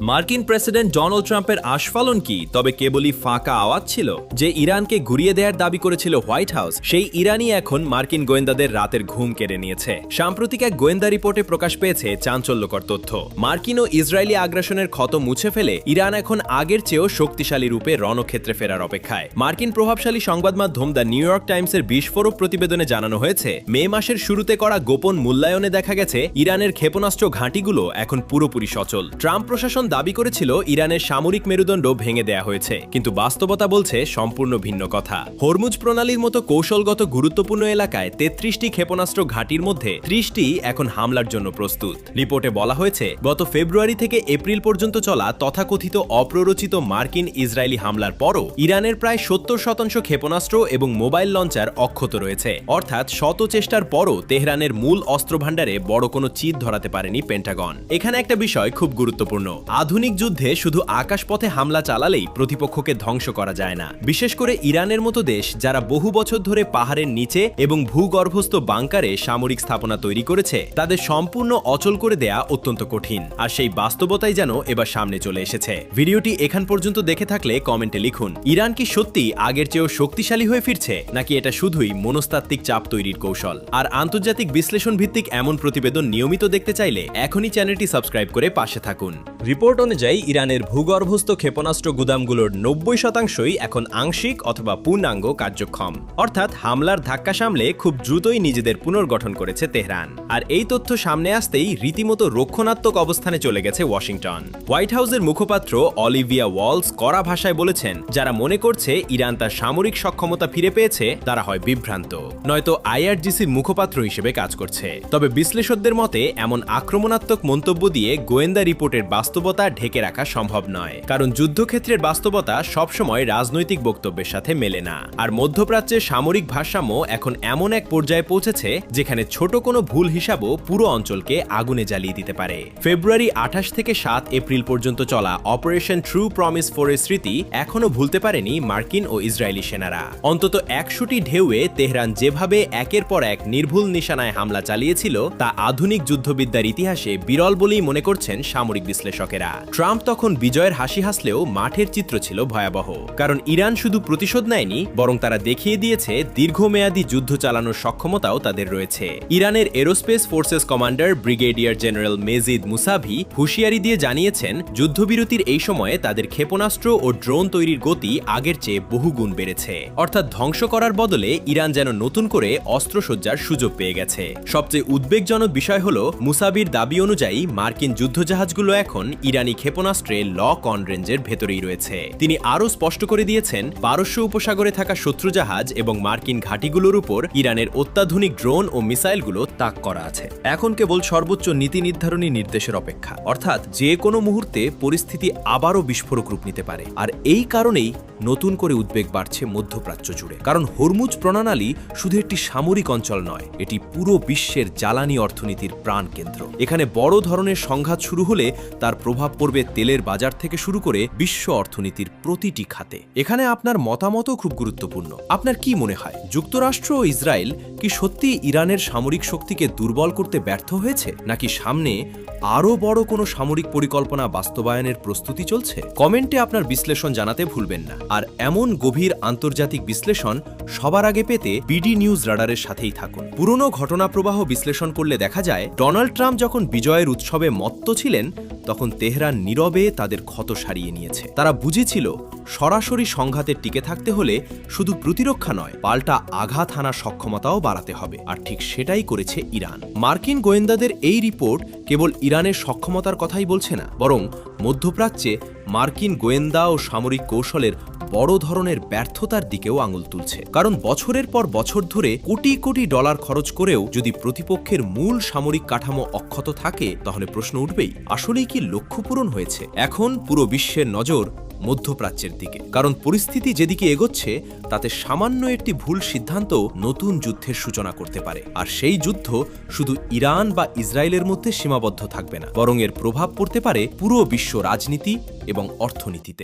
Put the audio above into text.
মার্কিন president Donald ট্রাম্পের আস্ফালন কি তবে কেবলই ফাঁকা আওয়াজ ছিল? যে ইরানকে ঘুরিয়ে দেওয়ার দাবি করেছিল হোয়াইট হাউস, সেই ইরানই এখন মার্কিন গোয়েন্দাদের রাতের ঘুম কেড়ে নিয়েছে। সাম্প্রতিক এক গোয়েন্দা রিপোর্টে প্রকাশ পেয়েছে চাঞ্চল্যকর তথ্য। মার্কিন ও ইসরায়েলি আগ্রাসনের ক্ষত মুছে ফেলে ইরান এখন আগের চেয়েও শক্তিশালী রূপে রণক্ষেত্রে ফেরার অপেক্ষায়। মার্কিন প্রভাবশালী সংবাদ মাধ্যম দ্য নিউ ইয়র্ক টাইমসের বিস্ফোরক প্রতিবেদনে জানানো হয়েছে, মে মাসের শুরুতে করা গোপন মূল্যায়নে দেখা গেছে ইরানের ক্ষেপণাস্ত্র ঘাঁটিগুলো এখন পুরোপুরি সচল। ট্রাম্প প্রশাসন দাবি করেছিল ইরানের সামরিক মেরুদণ্ড ভেঙে দেয়া হয়েছে, কিন্তু বাস্তবতা বলছে সম্পূর্ণ ভিন্ন কথা। হরমুজ প্রণালীর মতো কৌশলগত গুরুত্বপূর্ণ এলাকায় ৩৩টি ক্ষেপণাস্ত্র ঘাঁটির মধ্যে ৩০টি এখন হামলার জন্য প্রস্তুত। রিপোর্টে বলা হয়েছে, গত ফেব্রুয়ারি থেকে এপ্রিল পর্যন্ত চলা তথাকথিত অপ্ররোচিত মার্কিন ইসরায়েলি হামলার পরও ইরানের প্রায় ৭০% ক্ষেপণাস্ত্র এবং মোবাইল লঞ্চার অক্ষত রয়েছে। অর্থাৎ শত চেষ্টার পরও তেহরানের মূল অস্ত্রভাণ্ডারে বড় কোনো চির ধরাতে পারেনি পেন্টাগন। এখানে একটা বিষয় খুব গুরুত্বপূর্ণ। আধুনিক যুদ্ধে শুধু আকাশপথে হামলা চালালেই প্রতিপক্ষকে ধ্বংস করা যায় না। বিশেষ করে ইরানের মতো দেশ, যারা বহু বছর ধরে পাহাড়ের নিচে এবং ভূগর্ভস্থ বাংকারে সামরিক স্থাপনা তৈরি করেছে, তাদের সম্পূর্ণ অচল করে দেয়া অত্যন্ত কঠিন। আর সেই বাস্তবতাই যেন এবার সামনে চলে এসেছে। ভিডিওটি এখান পর্যন্ত দেখে থাকলে কমেন্টে লিখুন, ইরান কি সত্যি আগের চেয়েও শক্তিশালী হয়ে ফিরছে, নাকি এটা শুধুই মনস্তাত্ত্বিক চাপ তৈরির কৌশল? আর আন্তর্জাতিক বিশ্লেষণ ভিত্তিক এমন প্রতিবেদন নিয়মিত দেখতে চাইলে এখনই চ্যানেলটি সাবস্ক্রাইব করে পাশে থাকুন। রিপোর্ট অনুযায়ী ইরানের ভূগর্ভস্থ ক্ষেপণাস্ত্র গুদামগুলোর ৯০%ই এখন আংশিক অথবা পূর্ণাঙ্গ কার্যক্ষম। অর্থাৎ হামলার ধাক্কা সামলে খুব দ্রুতই নিজেদের পুনর্গঠন করেছে তেহরান। আর এই তথ্য সামনে আসতেই রীতিমতো রক্ষণাত্মক অবস্থানে চলে গেছে ওয়াশিংটন। হোয়াইট হাউসের মুখপাত্র অলিভিয়া ওয়ালস কড়া ভাষায় বলেছেন, যারা মনে করছে ইরান তার সামরিক সক্ষমতা ফিরে পেয়েছে, তারা হয় বিভ্রান্ত, নয়তো আইআরজিসির মুখপাত্র হিসেবে কাজ করছে। তবে বিশ্লেষকদের মতে এমন আক্রমণাত্মক মন্তব্য দিয়ে গোয়েন্দা রিপোর্টের বাস্তবতা ঢেকে রাখা সম্ভব নয়, কারণ যুদ্ধক্ষেত্রের বাস্তবতা সবসময় রাজনৈতিক বক্তব্যের সাথে মেলে না। আর মধ্যপ্রাচ্যের সামরিক ভারসাম্য এখন এমন এক পর্যায়ে পৌঁছেছে যেখানে ছোট কোনো ভুল হিসাবও পুরো অঞ্চলকে আগুনে জ্বালিয়ে দিতে পারে। ফেব্রুয়ারি ২৮ থেকে ৭ এপ্রিল পর্যন্ত চলা অপারেশন ট্রু প্রমিস 4-এর স্মৃতি এখনো ভুলতে পারেনি মার্কিন ও ইসরায়েলি সেনারা। অন্তত ১০০টি ঢেউয়ে তেহরান যেভাবে একের পর এক নির্ভুল নিশানায় হামলা চালিয়েছিল, তা আধুনিক যুদ্ধবিদ্যার ইতিহাসে বিরল বলেই মনে করছেন সামরিক বিশ্লেষকেরা। ট্রাম্প তখন বিজয়ের হাসি হাসলেও মাঠের চিত্র ছিল ভয়াবহ, কারণ ইরান শুধু প্রতিশোধ নেয়নি, বরং তারা দেখিয়ে দিয়েছে দীর্ঘমেয়াদী যুদ্ধ চালানোর সক্ষমতাও তাদের রয়েছে। ইরানের aerospace forces commander brigadier general Majid Mousavi হুঁশিয়ারি দিয়ে জানিয়েছেন, যুদ্ধবিরতির এই সময়ে তাদের ক্ষেপণাস্ত্র ও ড্রোন তৈরির গতি আগের চেয়ে বহুগুণ বেড়েছে। অর্থাৎ ধ্বংস করার বদলে ইরান যেন নতুন করে অস্ত্রসজ্জার সুযোগ পেয়ে গেছে। সবচেয়ে উদ্বেগজনক বিষয় হল, মুসাবির দাবি অনুযায়ী মার্কিন যুদ্ধজাহাজগুলো এখন ইরানি ক্ষেপণাস্ত্রে লক অন রেঞ্জের ভেতরেই রয়েছে। তিনি আরও স্পষ্ট করে দিয়েছেন, পারস্য উপসাগরে থাকা শত্রু জাহাজ এবং মার্কিন ঘাঁটিগুলোর উপর ইরানের অত্যাধুনিক ড্রোন ও মিসাইলগুলো তাক করা আছে। এখন কেবল সর্বোচ্চ নীতি নির্ধারণী নির্দেশের অপেক্ষা। অর্থাৎ যে কোনো মুহূর্তে পরিস্থিতি আবারও বিস্ফোরক রূপ নিতে পারে। আর এই কারণেই নতুন করে উদ্বেগ বাড়ছে মধ্যপ্রাচ্য জুড়ে। কারণ হরমুজ প্রণালী শুধু একটি সামরিক অঞ্চল নয়, এটি পুরো বিশ্বের জ্বালানি অর্থনীতির প্রাণকেন্দ্র। এখানে বড় ধরনের সংঘাত শুরু হলে তার প্রভাব পড়বে তেলের বাজার থেকে শুরু করে বিশ্ব অর্থনীতির প্রতিটি খাতে। এখানে আপনার মতামতও খুব গুরুত্বপূর্ণ। আপনার কি মনে হয়, যুক্তরাষ্ট্র ও ইসরায়েল কি সত্যি ইরানের সামরিক শক্তিকে দুর্বল করতে ব্যর্থ হয়েছে, নাকি সামনে আরও বড় কোনো সামরিক পরিকল্পনা বাস্তবায়নের প্রস্তুতি চলছে? কমেন্টে আপনার বিশ্লেষণ জানাতে ভুলবেন না। আর এমন গভীর আন্তর্জাতিক বিশ্লেষণ সবার আগে পেতে বিডি নিউজ রাডারের সাথেই থাকুন। পুরনো ঘটনা প্রবাহ বিশ্লেষণ করলে দেখা যায়, ডোনাল্ড ট্রাম্প যখন বিজয়ের উৎসবে মত্ত ছিলেন, তখন তেহরান নীরবে তাদের ক্ষত সারিয়ে নিয়েছে। তারা বুঝেছিল, সরাসরি সংঘাতে টিকে থাকতে হলে শুধু প্রতিরক্ষা নয়, পাল্টা আঘাত হানার সক্ষমতাও বাড়াতে হবে। আর ঠিক সেটাই করেছে ইরান। মার্কিন গোয়েন্দাদের এই রিপোর্ট কেবল ইরানের সক্ষমতার কথাই বলছে না, বরং মধ্যপ্রাচ্যে মার্কিন গোয়েন্দা ও সামরিক কৌশলের বড় ধরনের ব্যর্থতার দিকেও আঙুল তুলছে। কারণ বছরের পর বছর ধরে কোটি কোটি ডলার খরচ করেও যদি প্রতিপক্ষের মূল সামরিক কাঠামো অক্ষত থাকে, তাহলে প্রশ্ন উঠবেই, আসলেই কি লক্ষ্য পূরণ হয়েছে? এখন পুরো বিশ্বের নজর মধ্যপ্রাচ্যের দিকে, কারণ পরিস্থিতি যেদিকে এগোচ্ছে, তাতে সামান্য একটি ভুল সিদ্ধান্ত নতুন যুদ্ধের সূচনা করতে পারে। আর সেই যুদ্ধ শুধু ইরান বা ইসরায়েলের মধ্যে সীমাবদ্ধ থাকবে না, বরং এর প্রভাব পড়তে পারে পুরো বিশ্ব রাজনীতি এবং অর্থনীতিতে।